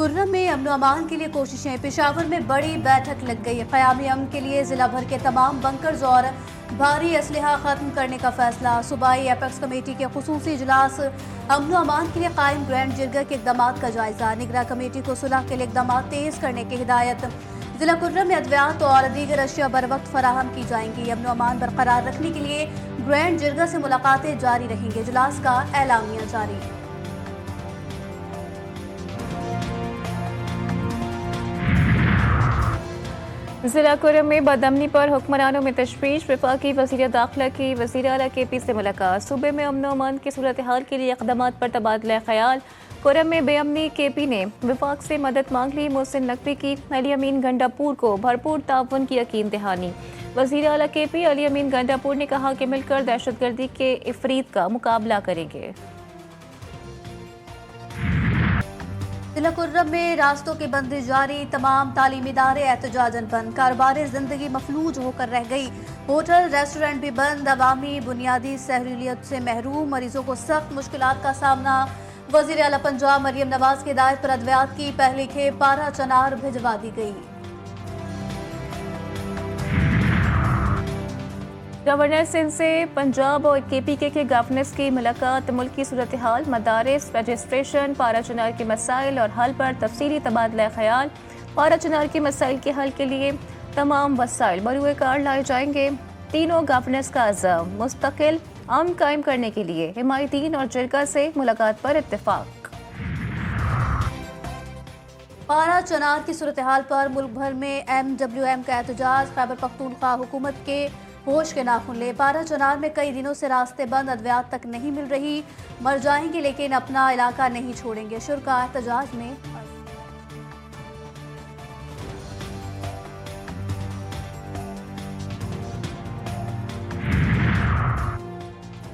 खुर्रम में अमन अमान के लिए कोशिशें। पेशावर में बड़ी बैठक लग गई। क़याम अमन के लिए जिला भर के तमाम बंकर्स और भारी असलहा खत्म करने का फैसला। सूबाई एपेक्स कमेटी के खुसूसी इजलास। अमन अमान के लिए कायम ग्रैंड जिरगा के इक़दामात का जायजा। निगरां कमेटी को सुलह के लिए इक़दामात तेज करने की हिदायत। जिला खुर्रम में अद्वियात और दीगर अशिया बर वक्त फराहम की जाएंगी। अमन अमान बरकरार रखने के लिए ग्रैंड जिरगा से मुलाकातें जारी रहेंगी। इजलास का एलामिया जारी। जिला खुर्रम में बदअमनी पर हुक्मरानों में तशवीश। वफाकी वज़ीर दाखिला की वज़ीर आला KP से मुलाकात। सूबे में अमन अमान की सूरत हाल के लिए इक़दामात पर तबादला ख्याल। खुर्रम में बेअमनी KP ने वफाक से मदद मांग ली। मोहसिन नकवी की अली अमीन गंडापुर को भरपूर ताउन की यकीन दहानी। वज़ीर आला KP अली अमीन गंडापुर ने कहा कि मिलकर दहशतगर्दी के इफरीत का मुकाबला करेंगे। जिला खुर्रम में रास्तों की बंदी जारी। तमाम तालीमी इदारे एहतजाजन बंद। कारोबार जिंदगी मफलूज होकर रह गई। होटल रेस्टोरेंट भी बंद। अवामी बुनियादी सहूलियत से महरूम। मरीजों को सख्त मुश्किलात का सामना। वज़ीर आला पंजाब मरियम नवाज की हिदायत पर अद्वियात की पहली खेप पारा चनार भिजवा दी गई। गवर्नर सिंध से पंजाब और KPK के गवर्नर्स की मुलाकात। मुल्क की सूरत हाल, मदारिस, रजिस्ट्रेशन, पारा चनार के मसाइल और हल पर तफसीली तबादला ख्याल। पारा चनार के मसाइल के हल के लिए तमाम वसाइल बरूए कार लाए जाएंगे। तीनों गवर्नर्स का अज़म मुस्तकिल अमन कायम करने के लिए हिमायतीन और जिरगा से मुलाकात पर इत्तेफाक। पारा चनार की सूरत हाल पर मुल्क भर में MWM का एहतजाज। खैबर पख्तूनख्वा हुकूमत के होश के नाखून ले। पारा चनार में कई दिनों से रास्ते बंद। अद्वियात तक नहीं मिल रही। मर जाएंगे लेकिन अपना इलाका नहीं छोड़ेंगे। शुरा एहतजाज में।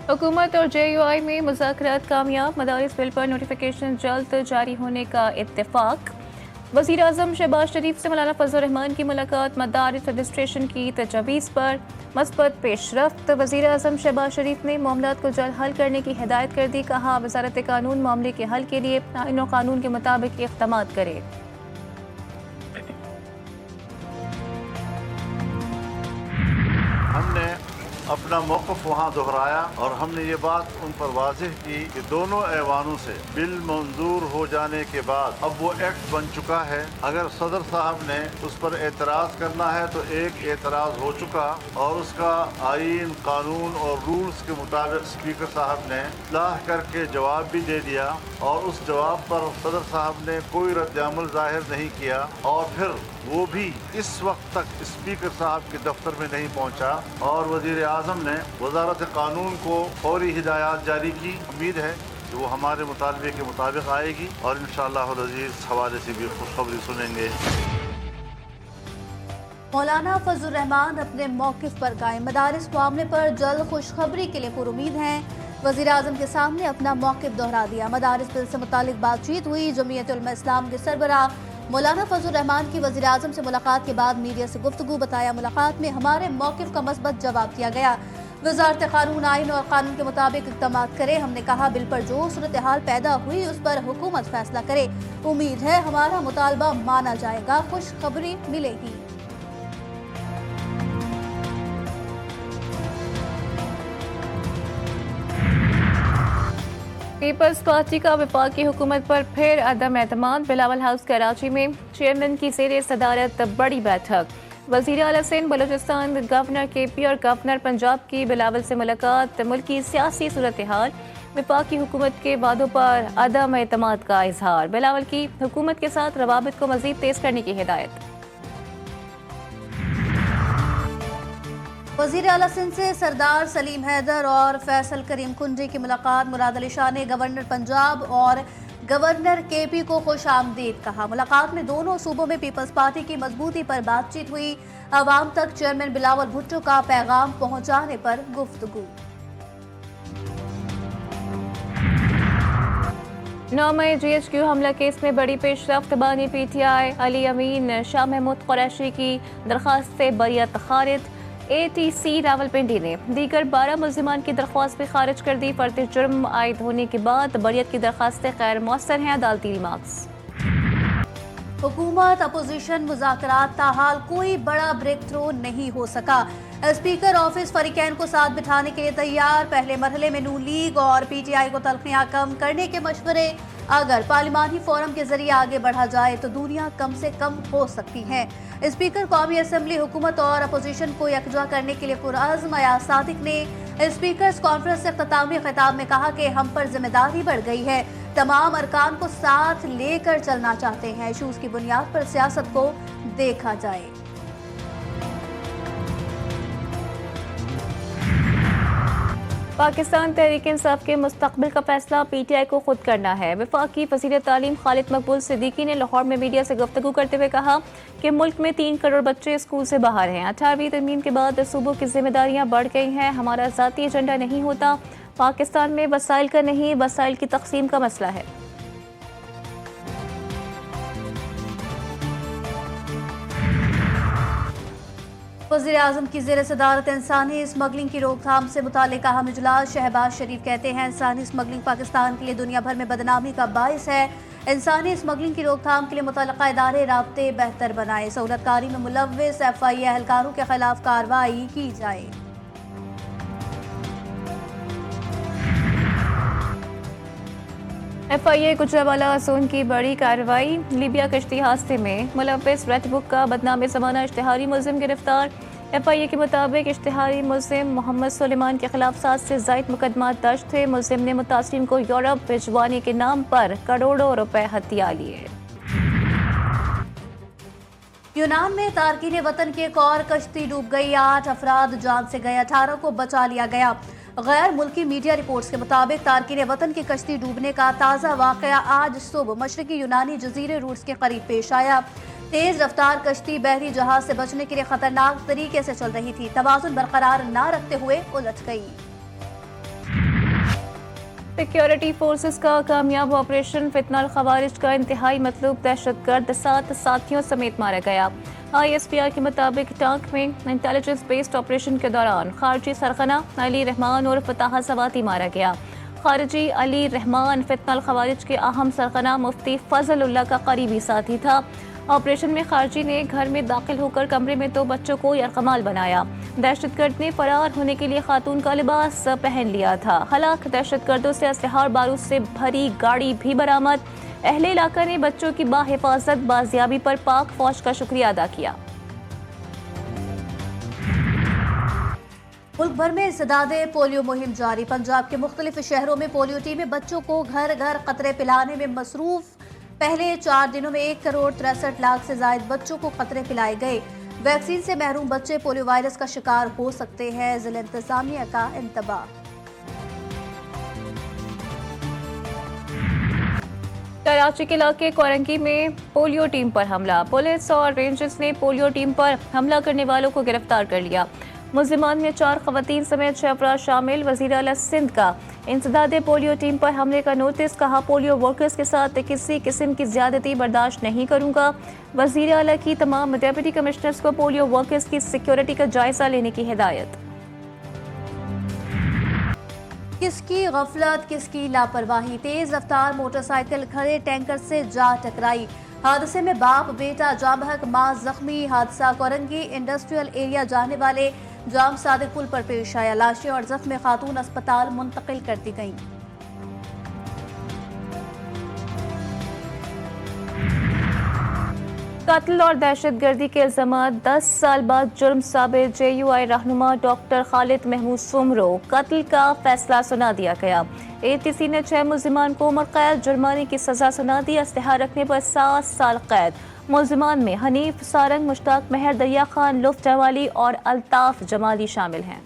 हुकूमत और JUI में मुज़ाकरात कामयाब। मदारिस बिल पर नोटिफिकेशन जल्द जारी होने का इत्तेफाक। वज़ीर आज़म शहबाज शरीफ से मौलाना फजल रहमान की मुलाकात। मदारिस रजिस्ट्रेशन की तजवीज़ पर मस्बत पेशरफ्त। वज़ीर आज़म शहबाज शरीफ ने मामलात को जल्द हल करने की हिदायत कर दी। कहा वज़ारत कानून मामले के हल के लिए आईन और कानून के मुताबिक इक़दामात करे। हमने अपना मौक़िफ़ वहाँ दोहराया और हमने ये बात उन पर वाज़ेह की कि दोनों ऐवानों से बिल मंजूर हो जाने के बाद अब वो एक्ट बन चुका है। अगर सदर साहब ने उस पर एतराज़ करना है तो एक एतराज़ हो चुका और उसका आईन, कानून और रूल्स के मुताबिक स्पीकर साहब ने इस्लाह करके जवाब भी दे दिया और उस जवाब पर सदर साहब ने कोई रद्द-ए-अमल ज़ाहिर नहीं किया और फिर वो भी इस वक्त तक स्पीकर साहब के दफ्तर में नहीं पहुंचा और वज़ीर आज़म ने वज़ारत कानून को फौरी हिदायत जारी की। उम्मीद है कि वो हमारे मुतालबे के मुताबिक आएगी और इंशाअल्लाह अज़ीज़ हवाले से भी खुशखबरी सुनेंगे। मौलाना फजल रहमान अपने मौक़िफ़ पर कायम। मदारिस मामले पर जल्द खुशखबरी के लिए पुरुमीद हैं। वज़ीर आज़म के सामने अपना मौक़िफ़ दोहरा दिया। मदारिस बिल से मुतालिक बातचीत हुई। जमीयत उलमा इस्लाम के सरबराह मौलाना फजल रहमान की वज़ीर आज़म से मुलाकात के बाद मीडिया से गुफ्तगू। बताया मुलाकात में हमारे मौक़िफ़ का मस्बत जवाब दिया गया। वज़ारत कानून आईन और कानून के मुताबिक इक़दामात करे। हमने कहा बिल पर जो सूरत हाल पैदा हुई उस पर हुकूमत फैसला करे। उम्मीद है हमारा मुतालबा माना जाएगा। खुशखबरी मिलेगी। पीपल्स पार्टी का वफाकी हुकूमत पर फिर अदम एतमाद। बिलावल हाउस कराची में चेयरमैन की ज़ेर सदारत बड़ी बैठक। वज़ीर आला सिंध बलूचिस्तान, गवर्नर KP और गवर्नर पंजाब की बिलावल से मुलाकात। मुल्क की सियासी सूरत हाल, वफाकी हुकूमत के वादों पर अदम एतमाद का इजहार। बिलावल की हुकूमत के साथ रवाबित को मज़ीद तेज करने की हिदायत। वज़ीर आला सिंध से सरदार सलीम हैदर और फैसल करीम कुंजी की मुलाकात। मुराद अली शाह ने गवर्नर पंजाब और गवर्नर KP को खुश आमदीद कहा। मुलाकात में दोनों सूबों में पीपल्स पार्टी की मजबूती पर बातचीत हुई। अवाम तक चेयरमैन बिलावल भुट्टो का पैगाम पहुँचाने पर गुफ्तगू। 9 मई GHQ हमला केस में बड़ी पेशरफ्त। बानी PTI अली अमीन शाह महमूद कुरैशी की दरख्वास्त से बरियत खारिज। ATC रावलपिंडी ने दीगर 12 मुल्जिमान की दरख्वास्त भी खारिज कर दी। फर्द जुर्म आयद होने के बाद बरियत की दरख्वास्तें गैर मौसर हैं। अदालती रिमार्क्स। हुकूमत अपोजिशन मुज़ाकरात ताहाल कोई बड़ा ब्रेक थ्रू नहीं हो सका। स्पीकर ऑफिस फरीकैन को साथ बिठाने के लिए तैयार। पहले मरहले में नून लीग और PTI को तलखियां कम करने के मशवरे। अगर पार्लिमानी फोरम के जरिए आगे बढ़ा जाए तो दूरियां कम से कम हो सकती हैं। स्पीकर कौमी असम्बली हुकूमत और अपोजिशन को यकजा करने के लिए पुरअज़्म अयाज सादिक ने स्पीकर्स कॉन्फ्रेंस से इख्तितामी खिताब में कहा कि हम पर जिम्मेदारी बढ़ गई है, तमाम अरकान को साथ लेकर चलना चाहते हैं। इशूज की बुनियाद पर सियासत को देखा जाए। पाकिस्तान तहरीक इंसाफ के मुस्तकबिल का फैसला PTI को खुद करना है। वफाकी वज़ीर तालीम खालिद मकबूल सिद्दीकी ने लाहौर में मीडिया से गुफ्तगू करते हुए कहा कि मुल्क में 3 करोड़ बच्चे स्कूल से बाहर हैं। 18वीं तरमीम के बाद सूबों की जिम्मेदारियां बढ़ गई हैं। हमारा ज़ाती एजेंडा नहीं होता। पाकिस्तान में वसाइल का नहीं, वसाइल की तकसीम का मसला है। वज़ीर आज़म की ज़ेर सदारत इंसानी स्मगलिंग की रोकथाम से मुताल्लिक़ अहम इजलास। शहबाज शरीफ कहते हैं इंसानी स्मगलिंग पाकिस्तान के लिए दुनिया भर में बदनामी का बाइस है। इंसानी स्मगलिंग की रोकथाम के लिए मुतल्लिक़ा इदारे राब्ते बेहतर बनाए। सहूलतकारी में मुलव्विस FIA एहलकारों के खिलाफ कार्रवाई की जाए। FIA गुजरांवाला जोन की बड़ी कार्रवाई। लीबिया कश्ती हादसे में मुलव्विस रेड बुक का बदनाम ज़माना इश्तिहारी मुलजिम गिरफ्तार। FIA के मुताबिक इश्तिहारी मुलजिम मोहम्मद सुलेमान के खिलाफ 7 से ज़ायद मुकदमा दर्ज थे। मुलजिम ने मुतासिरीन को यूरोप भिजवाने के नाम पर करोड़ों रुपए हथिया लिए। यूनान में तारकीन वतन की एक और कश्ती डूब गई। 8 अफराद जान से गए, 18 को बचा लिया गया। गैर मुल्की मीडिया रिपोर्ट्स के मुताबिक तारकीन वतन की कश्ती डूबने का ताज़ा वाक़या आज सुबह मशरकी यूनानी जजीरे रूट्स के करीब पेश आया। तेज रफ्तार कश्ती बहरी जहाज से बचने के लिए खतरनाक तरीके से चल रही थी। तवाज़ुन बरकरार न रखते हुए उलट गई। सिक्योरिटी फोर्सेस का कामयाब ऑपरेशन। फितनाल खवारिज का इंतहाई मतलूब दहशतगर्द 7 साथियों समेत मारा गया। ISPR के मुताबिक टांक में इंटेलिजेंस बेस्ड ऑपरेशन के दौरान खारजी सरगना अली रहमान और फताह सवाती मारा गया। खारजी अली रहमान फितनाल खवारिज के अहम सरगना मुफ्ती फजल उल्लाह का करीबी साथी था। ऑपरेशन में खारजी ने घर में दाखिल होकर कमरे में 2 बच्चों को यरगमाल बनाया। दहशतगर्द ने फरार होने के लिए खातून का लिबास पहन लिया था। हलाक दहशतगर्दों से असलहा और बारूद से भरी गाड़ी भी बरामद। अहले इलाका ने बच्चों की बाहिफाजत बाजियाबी पर पाक फौज का शुक्रिया अदा किया। मुल्क भर में इंसदादे पोलियो मुहिम जारी। पंजाब के मुख्तलिफ शहरों में पोलियो टीमें बच्चों को घर घर कतरे पिलाने में मसरूफ। पहले 4 दिनों में 1 करोड़ 63 लाख से जायद बच्चों को कतरे पिलाए गए। वैक्सीन से महरूम बच्चे पोलियो वायरस का शिकार हो सकते हैं। जिला इंतजामिया का इंतबाह। कराची के इलाके कोरंगी में पोलियो टीम पर हमला। पुलिस और रेंजर्स ने पोलियो टीम पर हमला करने वालों को गिरफ्तार कर लिया। मुल्जिमान में 4 खवातीन समेत 6 अफराद शामिल। वज़ीर आला सिंध का इंसदादे पोलियो टीम पर हमले का नोटिस। कहा पोलियो वर्कर्स के साथ किसी किस्म की ज्यादती बर्दाश्त नहीं करूंगा। वज़ीर आला की तमाम डिप्टी कमिश्नर्स को पोलियो वर्कर्स की सिक्योरिटी का जायजा लेने की हिदायत। किसकी गफलत, किसकी लापरवाही। तेज रफ्तार मोटरसाइकिल खड़े टैंकर से जा टकराई। हादसे में बाप बेटा जाम बहक, मां जख्मी। हादसा कोरंगी इंडस्ट्रियल एरिया जाने वाले जाम सादिक पुल पर पेश आया। लाशें और जख्मी खातून अस्पताल मुंतकिल कर दी गईं। कत्ल और दहशतगर्दी के इल्जामात 10 साल बाद जुर्म साबित। JUI रहनुमा डॉक्टर खालिद महमूद सुमरो कत्ल का फैसला सुना दिया गया। ATC ने 6 मुल्जिमान को उम्र कैद, जुर्माने की सजा सुना दी। असलहा रखने पर 7 साल कैद। मुल्जिमान में हनीफ सारंग, मुश्ताक महर, दरिया खान, लुफ्त जमाली और अल्ताफ जमाली शामिल हैं।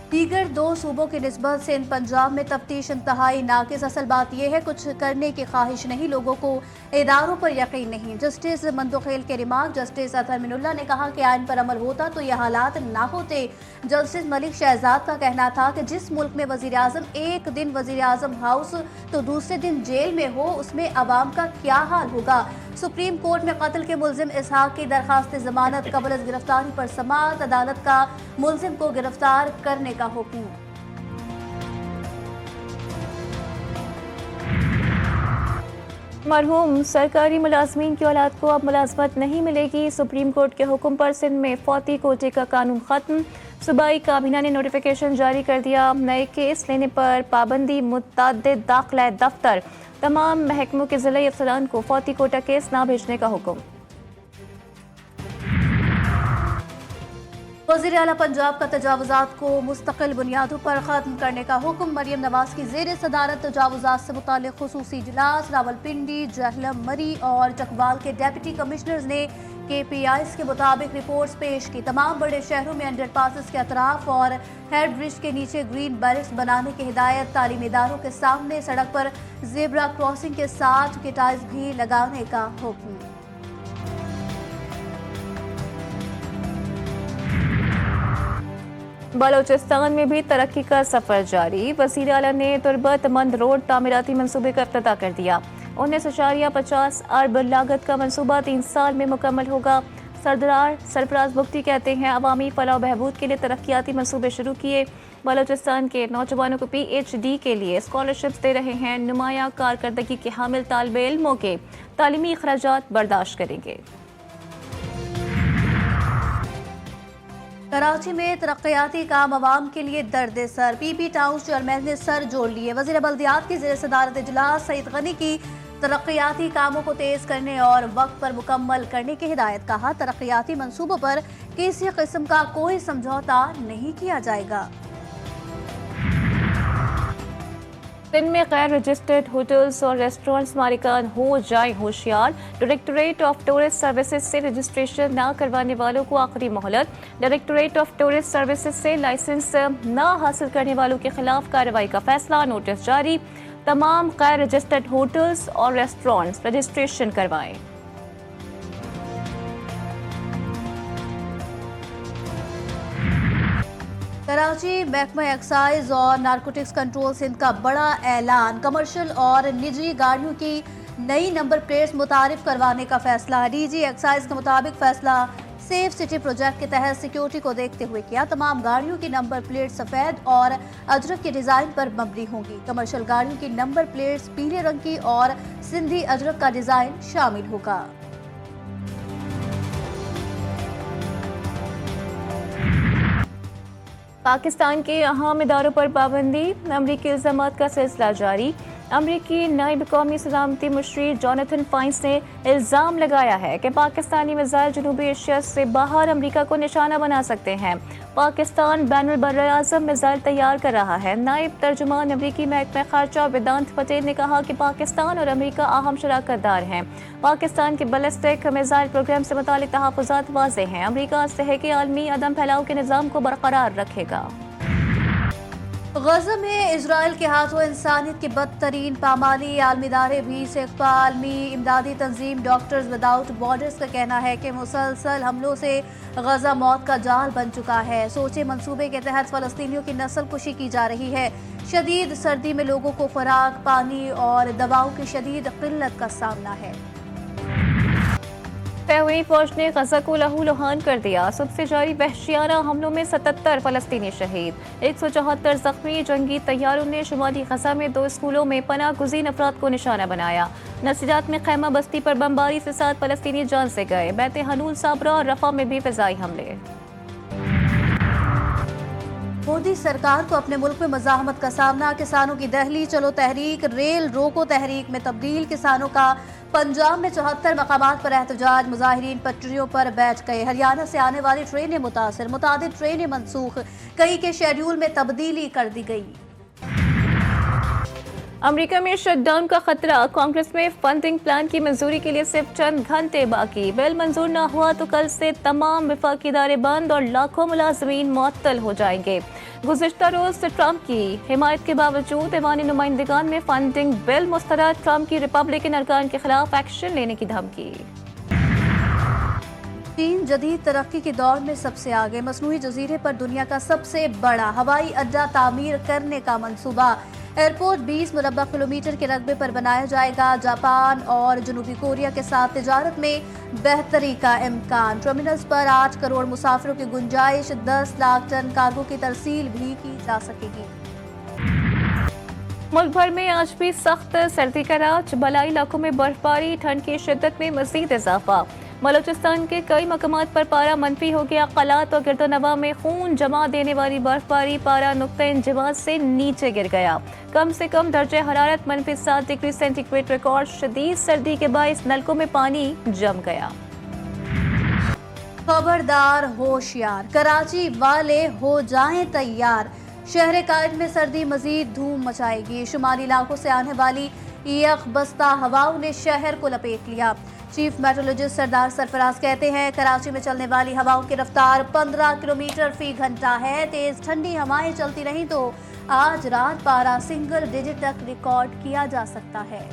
दीगर 2 सूबों की निस्बत से पंजाब में तफ्तीश इंतहाई नाकिस। असल बात यह है कुछ करने की ख्वाहिश नहीं, लोगों को इदारों पर यकीन नहीं। जस्टिस मंदोखेल के रिमार्क। जस्टिस अतहर मिनुल्लाह ने कहा कि आइन पर अमल होता तो यह हालात ना होते। जस्टिस मलिक शहजाद का कहना था कि जिस मुल्क में वजीर आजम एक दिन वजीर आजम हाउस तो दूसरे दिन जेल में हो, उसमें अवाम का क्या हाल होगा। सुप्रीम कोर्ट में कत्ल के मुलजिम इसहाक की दरखास्त जमानत कबल अज गिरफ्तारी पर समाअत। अदालत का मुलजिम को गिरफ्तार करने का हुक्म। मरहूम सरकारी मुलाजमीन की औलाद को अब मुलाजमत नहीं मिलेगी। सुप्रीम कोर्ट के हुक्म पर सिंध में फौती कोटे का कानून खत्म। सूबाई काबीना ने नोटिफिकेशन जारी कर दिया। नए केस लेने पर पाबंदी, मुतअद्दिद दाखिला दफ्तर, तमाम महकमों के ज़िला अफसरान को फौती कोटा केस ना भेजने का हुक्म। वज़ीर आला पंजाब का तजावुज़ात को मुस्तकिल बुनियादों पर ख़त्म करने का हुक्म। मरियम नवाज की ज़ेर सदारत तजावुज़ात से मुताल्लिक़ ख़ुसूसी इजलास। रावलपिंडी, जहलम, मरी और चकवाल के डेप्यूटी कमिश्नर्स ने KPIs के मुताबिक रिपोर्ट्स पेश की। तमाम बड़े शहरों में अंडर पासिस के अतराफ और हेड ब्रिज के नीचे ग्रीन बेल्ट्स बनाने की हिदायत। तालीमी इदारों के सामने सड़क पर ज़ेब्रा क्रॉसिंग के साथ किटाइज भी लगाने का हुक्म। बलोचिस्तान में भी तरक्की का सफर जारी। वज़ीर आला ने तुरबतमंद रोड तामीराती मंसूबे का इफ्तिताह कर दिया। 19.50 अरब लागत का मंसूबा 3 साल में मुकम्मल होगा। सरफराज मुफ्ती कहते हैं अवामी फलाह बहबूद के लिए तरक्याती मंसूबे शुरू किए। बलोचिस्तान के नौजवानों को PhD के लिए स्कॉलरशिप्स दे रहे हैं। नुमाया कारकर्दगी के हामिल तालिबे इल्मों के तालीमी अखराजात बर्दाश्त करेंगे। कराची में तरक्याती काम अवाम के लिए दर्द सर। PP टाउन चेयरमैन ने सर जोड़ लिए। वज़ीर बल्दियात की ज़ेर सदारत इजलास। सईद गनी की तरक्याती कामों को तेज़ करने और वक्त पर मुकम्मल करने की हिदायत। कहा तरक्याती मंसूबों पर किसी किस्म का कोई समझौता नहीं किया जाएगा। दिन में गैर रजिस्टर्ड होटल्स और रेस्टोरेंट्स मालिकान हो जाए होशियार। डायरेक्टोरेट ऑफ टूरिस्ट सर्विसेज से रजिस्ट्रेशन ना करवाने वालों को आखिरी मोहलत। डायरेक्टोरेट ऑफ टूरिस्ट सर्विसेज से लाइसेंस ना हासिल करने वालों के खिलाफ कार्रवाई का फैसला। नोटिस जारी। तमाम गैर रजिस्टर्ड होटल्स और रेस्टोरेंट्स रजिस्ट्रेशन करवाएं। कराची महकमा एक्साइज और नारकोटिक्स कंट्रोल सिंध का बड़ा ऐलान। कमर्शियल और निजी गाड़ियों की नई नंबर प्लेट्स मुतारिफ करवाने का फैसला। DG एक्साइज के मुताबिक फैसला सेफ सिटी प्रोजेक्ट के तहत सिक्योरिटी को देखते हुए किया। तमाम गाड़ियों की नंबर प्लेट सफ़ेद और अजरक के डिज़ाइन पर मबनी होंगी। कमर्शियल गाड़ियों की नंबर प्लेट्स पीले रंग की और सिंधी अजरक का डिज़ाइन शामिल होगा। पाकिस्तान के अहम इदारों पर पाबंदी। अमरीकी इल्ज़ामात का सिलसिला जारी। अमरीकी नायब कौमी सलामती मुशीर जोनाथन फाइंस ने इल्ज़ाम लगाया है कि पाकिस्तानी मिसाइल जनूबी एशिया से बाहर अमरीका को निशाना बना सकते हैं। पाकिस्तान बैनुल बर्र-ए-आज़म मिसाइल तैयार कर रहा है। नायब तर्जुमान अमरीकी महकमा ख़ारजा वेदांत पटेल ने कहा कि पाकिस्तान और अमरीका अहम शराकतदार हैं। पाकिस्तान के बैलिस्टिक मिसाइल प्रोग्राम से मुतालिक तहफ़्फ़ुज़ात वाज़ेह हैं। अमरीका इससे है कि आलमी अदम फैलाव के निज़ाम को बरकरार रखेगा। गज़ा में इजराइल के हाथों इंसानियत की बदतरीन पामाली। आलमी इदारे भी सेक्पा आलमी इमदादी तंजीम डॉक्टर्स विदाउट बॉर्डर्स का कहना है कि मुसलसल हमलों से गज़ा मौत का जाल बन चुका है। सोचे मंसूबे के तहत फ़लस्तीनियों की नस्ल कुशी की जा रही है। शदीद सर्दी में लोगों को खुराक, पानी और दवाओं की शदीद किल्लत का सामना है। हुई फौज ने गजा को लहू लुहान कर दिया। सबसे जारी वहशियाना हमलों में 77 फलस्तीनी शहीद, 174 जख्मी। जंगी तैयारों ने शुमाली गजा में 2 स्कूलों में पनाह गुज़ीन अफराद को निशाना बनाया। नसीरात में खैमा बस्ती पर बमबारी से 7 फलस्तीनी जान से गए। बैत हनूल, साबरा और रफा में भी फ़िज़ाई हमले। मोदी सरकार को अपने मुल्क में मज़ाहमत का सामना। किसानों की दहली चलो तहरीक, रेल रोको तहरीक में तब्दील। किसानों का पंजाब में 74 मकामात पर एहतजाज। मुजाहिरीन पटरियों पर बैठ गए। हरियाणा से आने वाली ट्रेनें मुतासिर, मुतादिद ट्रेनें मनसूख। कई के शेड्यूल में तब्दीली कर दी गई। अमेरिका में शटडाउन का खतरा। कांग्रेस में फंडिंग प्लान की मंजूरी के लिए सिर्फ चंद घंटे बाकी। बिल मंजूर न हुआ तो कल से तमाम वफाकी इदारे बंद और लाखों मुलाजमीन मुअत्तल हो जाएंगे। गुज़िश्ता रोज ट्रंप की हिमायत के बावजूद ऐवान नुमाइंदगान में फंडिंग बिल मुस्तरद। ट्रंप की रिपब्लिकन अरकान के खिलाफ एक्शन लेने की धमकी। चीन जदीद तरक्की के दौर में सबसे आगे। मसनूई जजीरे पर दुनिया का सबसे बड़ा हवाई अड्डा तामीर करने का मंसूबा। एयरपोर्ट 20 मुरब्बा किलोमीटर के रकबे पर बनाया जाएगा। जापान और जनूबी कोरिया के साथ तिजारत में बेहतरी का इम्कान। टर्मिनल्स पर 8 करोड़ मुसाफिरों की गुंजाइश। 10 लाख टन कार्गो की तरसील भी की जा सकेगी। मुल्क भर में आज भी सख्त सर्दी का राज, बलाई इलाकों में बर्फबारी, ठंड की शिद्दत में मजीद इजाफा। बलूचिस्तान के कई मकामात पर पारा मनफी हो गया। कलात और गिरदोनवा में खून जमा देने वाली बर्फबारी, पारा नुक्ते इंजमाज से नीचे गिर गया। कम से कम दर्जे हरारत -7 डिग्री सेंटीग्रेड रिकॉर्ड। शदीद सर्दी के बायस नलकों में पानी जम गया। खबरदार होशियार, कराची वाले हो जाएं तैयार। शहर कायद में सर्दी मजीद धूम मचाएगी। शुमाली इलाकों से आने वाली यख बस्ता हवाओं ने शहर को लपेट लिया। चीफ मेट्रोलॉजिस्ट सरदार सरफराज कहते हैं, कराची में चलने वाली हवाओं की रफ्तार 15 किलोमीटर फी घंटा है। तेज ठंडी हवाएं चलती रहीं तो आज रात पारा सिंगल डिजिट तक रिकॉर्ड किया जा सकता है।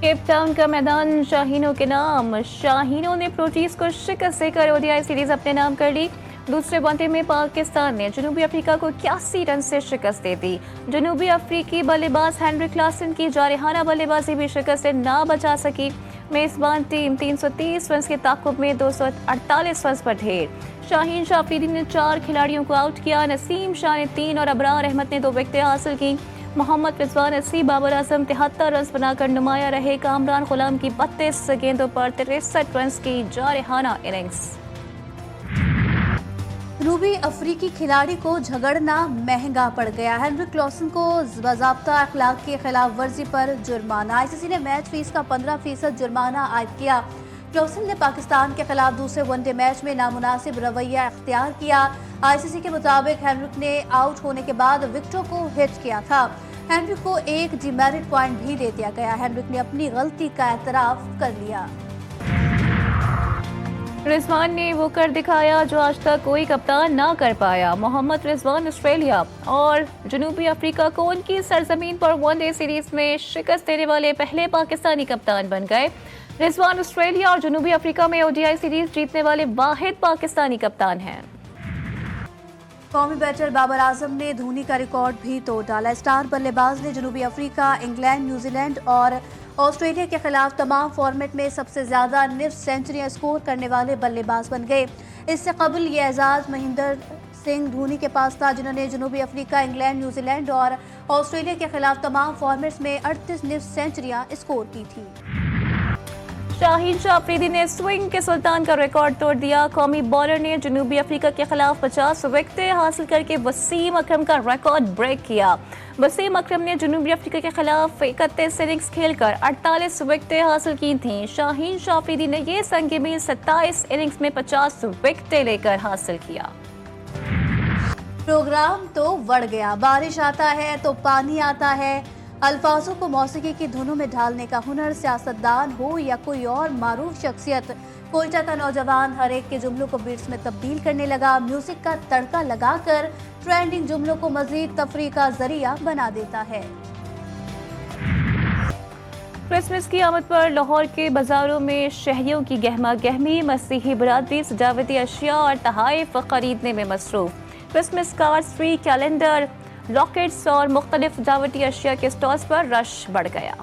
केप टाउन का मैदान शाहीनों के नाम। शाहीनों ने प्रोटीज को शिकस्त देकर ओडीआई सीरीज अपने नाम कर ली। दूसरे वनडे में पाकिस्तान ने जनूबी अफ्रीका को 81 रन से शिकस्त दे दी। जनूबी अफ्रीकी बल्लेबाज हेनरी क्लासन की जारहाना बल्लेबाजी भी शिकस्त से ना बचा सकी। मेजबान टीम 330 रन के ताक़ुब में 248 रन पर ढेर। शाहीन शाह अफरीदी ने 4 खिलाड़ियों को आउट किया। नसीम शाह ने 3 और अबरार अहमद ने 2 विकेटें हासिल की। मोहम्मद रिजवान 80, बाबर आजम 73 रन बनाकर नुमाया रहे। कामरान गुलाम की 32 गेंदों पर 63 रन की जारहाना इनिंग्स। जनूबी अफ्रीकी खिलाड़ी को झगड़ना महंगा पड़ गया। हेनरी क्लॉसन को बाज़ाब्ता अखलाक की खिलाफ वर्जी पर जुर्माना। आईसीसी ने मैच फीस का 15% जुर्माना आयद किया। क्लॉसन ने पाकिस्तान के खिलाफ दूसरे वनडे मैच में नामुनासिब रवैया इख्तियार किया। आईसीसी के मुताबिक हेनरिक ने आउट होने के बाद विकेटों को हिट किया था। हेनरिक को एक डिमेरिट पॉइंट भी दे दिया गया। हेनरिक ने अपनी गलती का एतराफ कर लिया। रिजवान ने वो कर दिखाया जो आज तक कोई कप्तान ना कर पाया। मोहम्मद रिजवान ऑस्ट्रेलिया और जनूबी अफ्रीका को उनकी सरजमीन पर वनडे सीरीज में शिकस्त देने वाले पहले पाकिस्तानी कप्तान बन गए। रिजवान ऑस्ट्रेलिया और जनूबी अफ्रीका में ओडीआई सीरीज जीतने वाले वाहिद पाकिस्तानी कप्तान हैं। कौमी बैटर बाबर आजम ने धोनी का रिकॉर्ड भी तोड़ डाला। स्टार बल्लेबाज ने जनूबी अफ्रीका, इंग्लैंड, न्यूजीलैंड और ऑस्ट्रेलिया के खिलाफ तमाम फॉर्मेट में सबसे ज्यादा निफ्ट सेंचुरियां स्कोर करने वाले बल्लेबाज बन गए। इससे कबल ये एजाज महेंद्र सिंह धोनी के पास था, जिन्होंने जनूबी अफ्रीका, इंग्लैंड, न्यूजीलैंड और ऑस्ट्रेलिया के खिलाफ तमाम फॉर्मेट्स में 38 निफ्ट सेंचुरियां स्कोर की थी। शाहीन शाह अफरीदी ने स्विंग के सुल्तान का रिकॉर्ड तोड़ दिया। कौमी बॉलर ने जनूबी अफ्रीका के खिलाफ 50 विकेटें हासिल करके वसीम अकरम का रिकॉर्ड ब्रेक किया। वसीम अकरम ने जनूबी अफ्रीका के खिलाफ 31 इनिंग्स खेलकर 48 विकेटें हासिल की थीं। शाहीन शाह अफरीदी ने ये संग मील 27 इनिंग्स में 50 विकेटें लेकर हासिल किया। प्रोग्राम तो बढ़ गया। बारिश आता है तो पानी आता है। अल्फाजों को मौसीकी की धुनों में ढालने का हुनर, सियासतदान हो या कोई और मारूफ शख्सियत, कोयटा का नौजवान हर एक के जुमलों को बीट्स में तब्दील करने लगा। म्यूजिक का तड़का लगाकर ट्रेंडिंग जुमलों को मजीद तफरीह का जरिया बना देता है। क्रिसमस की आमद पर लाहौर के बाजारों में शहरियों की गहमा गहमी। मसीही बरादरी सजावटी अशिया और तहाइफ खरीदने में मसरूफ। Christmas cards, tree, calendar, rockets और मुख्तलिफ सजावटी अशिया के स्टॉल्स पर रश बढ़ गया।